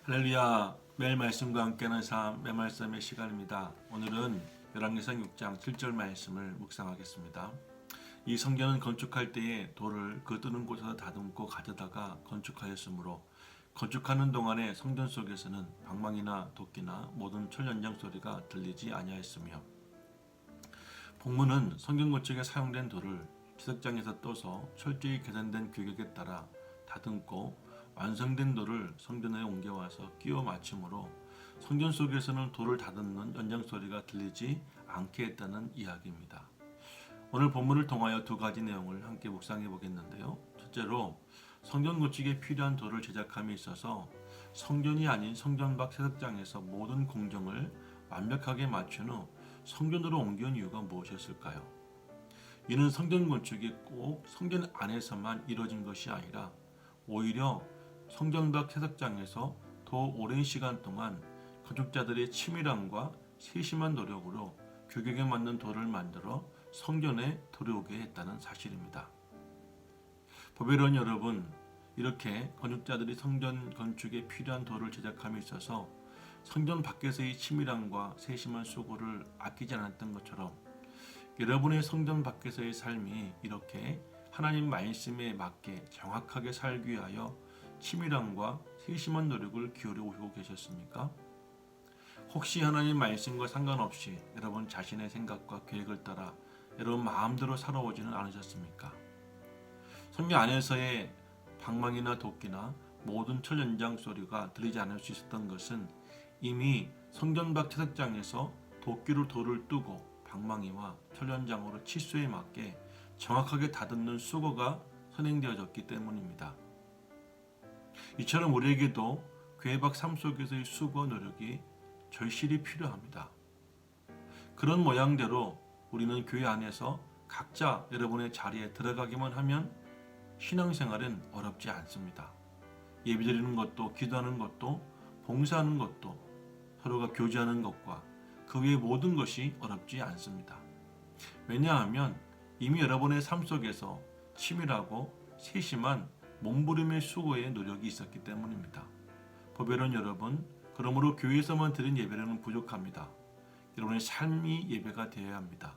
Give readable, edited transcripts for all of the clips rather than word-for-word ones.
할렐루야. 매일 말씀과 함께하는 삶 매말씀의 시간입니다. 오늘은 열왕기상 6장 7절 말씀을 묵상하겠습니다. 이 성전은 건축할 때에 돌을 그 뜨는 곳에서 다듬고 가져다가 건축하였으므로 건축하는 동안에 성전 속에서는 방망이나 도끼나 모든 철연장 소리가 들리지 아니하였으며 본문은 성전 건축에 사용된 돌을 기석장에서 떠서 철저히 계산된 규격에 따라 다듬고 완성된 돌을 성전에 옮겨와서 끼워 맞춤으로 성전 속에서는 돌을 다듬는 연장 소리가 들리지 않게 했다는 이야기입니다. 오늘 본문을 통하여 두 가지 내용을 함께 묵상해 보겠는데요. 첫째로 성전 건축에 필요한 돌을 제작함에 있어서 성전이 아닌 성전 밖 세석장에서 모든 공정을 완벽하게 맞춘 후 성전으로 옮겨온 이유가 무엇이었을까요? 이는 성전 건축이 꼭 성전 안에서만 이루어진 것이 아니라 오히려 성전 밖 세석장에서 더 오랜 시간 동안 건축자들의 치밀함과 세심한 노력으로 규격에 맞는 돌을 만들어 성전에 들여오게 했다는 사실입니다. 보배로운 여러분, 이렇게 건축자들이 성전 건축에 필요한 돌을 제작함에 있어서 성전 밖에서의 치밀함과 세심한 수고를 아끼지 않았던 것처럼 여러분의 성전 밖에서의 삶이 이렇게 하나님 말씀에 맞게 정확하게 살기 위하여 치밀함과 세심한 노력을 기울여 오시고 계셨습니까? 혹시 하나님 말씀과 상관없이 여러분 자신의 생각과 계획을 따라 여러분 마음대로 살아오지는 않으셨습니까? 성경 안에서의 방망이나 도끼나 모든 철 연장 소리가 들리지 않을 수 있었던 것은 이미 성전 밖 채석장에서 도끼로 돌을 뜨고 방망이와 철 연장으로 치수에 맞게 정확하게 다듬는 수고가 선행되어졌기 때문입니다. 이처럼 우리에게도 교회 밖 삶 속에서의 수고와 노력이 절실히 필요합니다. 그런 모양대로 우리는 교회 안에서 각자 여러분의 자리에 들어가기만 하면 신앙생활은 어렵지 않습니다. 예배드리는 것도, 기도하는 것도, 봉사하는 것도, 서로가 교제하는 것과 그 외의 모든 것이 어렵지 않습니다. 왜냐하면 이미 여러분의 삶 속에서 치밀하고 세심한 몸부림의 수고의 노력이 있었기 때문입니다. 보배로운 여러분, 그러므로 교회에서만 드린 예배는 부족합니다. 여러분의 삶이 예배가 되어야 합니다.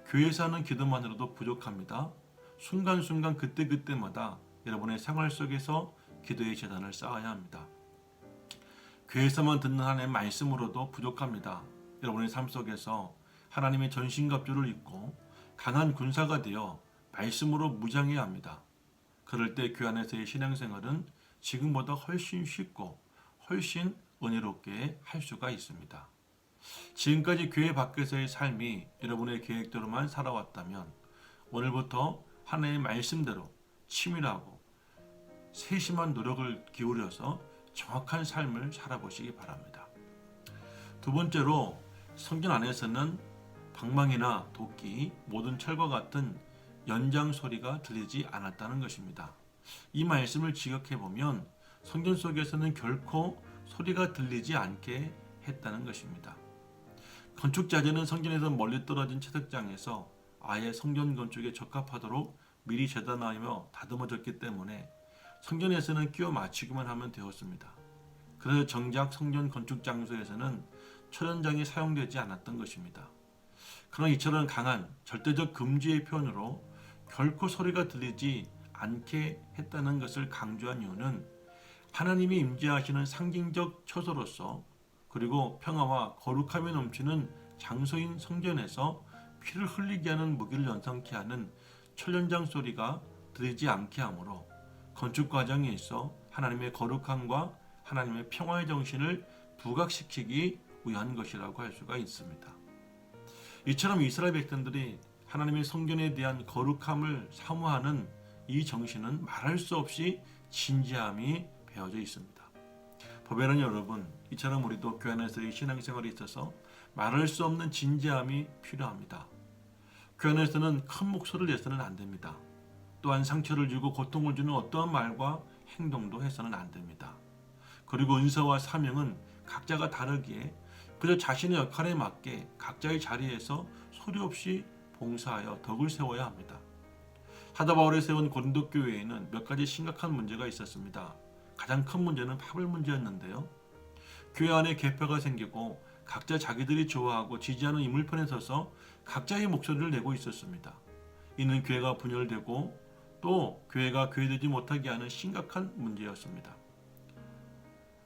교회에서 하는 기도만으로도 부족합니다. 순간순간 그때그때마다 여러분의 생활 속에서 기도의 재단을 쌓아야 합니다. 교회에서만 듣는 하나님의 말씀으로도 부족합니다. 여러분의 삶 속에서 하나님의 전신갑주를 입고 강한 군사가 되어 말씀으로 무장해야 합니다. 그럴 때 교회 안에서의 신앙생활은 지금보다 훨씬 쉽고 훨씬 은혜롭게 할 수가 있습니다. 지금까지 교회 밖에서의 삶이 여러분의 계획대로만 살아왔다면 오늘부터 하나님의 말씀대로 치밀하고 세심한 노력을 기울여서 정확한 삶을 살아보시기 바랍니다. 두 번째로 성전 안에서는 방망이나 도끼, 모든 철과 같은 연장 소리가 들리지 않았다는 것입니다. 이 말씀을 지적해보면 성전 속에서는 결코 소리가 들리지 않게 했다는 것입니다. 건축자재는 성전에서 멀리 떨어진 채석장에서 아예 성전 건축에 적합하도록 미리 재단하며 다듬어졌기 때문에 성전에서는 끼워 맞추기만 하면 되었습니다. 그래서 정작 성전 건축 장소에서는 철연장이 사용되지 않았던 것입니다. 그러나 이처럼 강한 절대적 금지의 표현으로 결코 소리가 들리지 않게 했다는 것을 강조한 이유는 하나님이 임재하시는 상징적 처소로서 그리고 평화와 거룩함이 넘치는 장소인 성전에서 피를 흘리게 하는 무기를 연상케 하는 철연장 소리가 들리지 않게 하므로 건축 과정에 있어 하나님의 거룩함과 하나님의 평화의 정신을 부각시키기 위한 것이라고 할 수가 있습니다. 이처럼 이스라엘 백성들이 하나님의 성전에 대한 거룩함을 사모하는 이 정신은 말할 수 없이 진지함이 배어져 있습니다. 보배는 여러분, 이처럼 우리도 교회 안에서의 신앙생활에 있어서 말할 수 없는 진지함이 필요합니다. 교회 안에서는 큰 목소리를 내서는 안 됩니다. 또한 상처를 주고 고통을 주는 어떠한 말과 행동도 해서는 안 됩니다. 그리고 은사와 사명은 각자가 다르기에 그저 자신의 역할에 맞게 각자의 자리에서 소리 없이 봉사하여 덕을 세워야 합니다. 사도 바울이 세운 고린도 교회에는 몇 가지 심각한 문제가 있었습니다. 가장 큰 문제는 파벌 문제였는데요. 교회 안에 개파가 생기고 각자 자기들이 좋아하고 지지하는 인물편에 서서 각자의 목소리를 내고 있었습니다. 이는 교회가 분열되고 또 교회가 교회되지 못하게 하는 심각한 문제였습니다.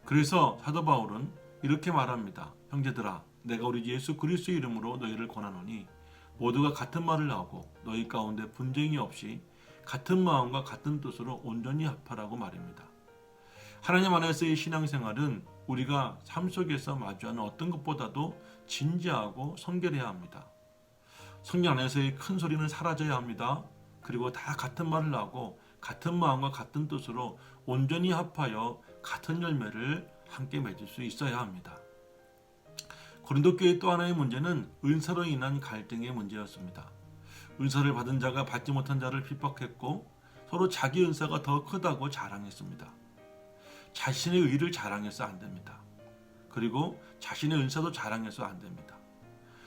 그래서 사도 바울은 이렇게 말합니다. 형제들아, 내가 우리 예수 그리스도의 이름으로 너희를 권하노니 모두가 같은 말을 하고 너희 가운데 분쟁이 없이 같은 마음과 같은 뜻으로 온전히 합하라고 말입니다. 하나님 안에서의 신앙생활은 우리가 삶 속에서 마주하는 어떤 것보다도 진지하고 성결해야 합니다. 성령 안에서의 큰 소리는 사라져야 합니다. 그리고 다 같은 말을 하고 같은 마음과 같은 뜻으로 온전히 합하여 같은 열매를 함께 맺을 수 있어야 합니다. 고린도 교회 또 하나의 문제는 은사로 인한 갈등의 문제였습니다. 은사를 받은 자가 받지 못한 자를 핍박했고 서로 자기 은사가 더 크다고 자랑했습니다. 자신의 의를 자랑해서 안 됩니다. 그리고 자신의 은사도 자랑해서 안 됩니다.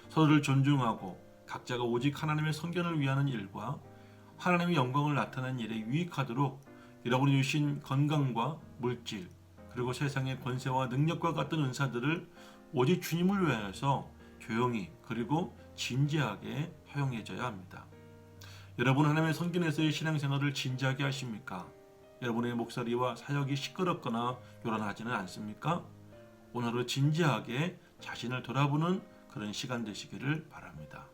서로를 존중하고 각자가 오직 하나님의 성견을 위하는 일과 하나님의 영광을 나타내는 일에 유익하도록 여러분이 주신 건강과 물질 그리고 세상의 권세와 능력과 같은 은사들을 오직 주님을 위하여서 조용히 그리고 진지하게 허용해져야 합니다. 여러분 하나님의 성견에서의 신앙생활을 진지하게 하십니까? 여러분의 목소리와 사역이 시끄럽거나 요란하지는 않습니까? 오늘 하루 진지하게 자신을 돌아보는 그런 시간 되시기를 바랍니다.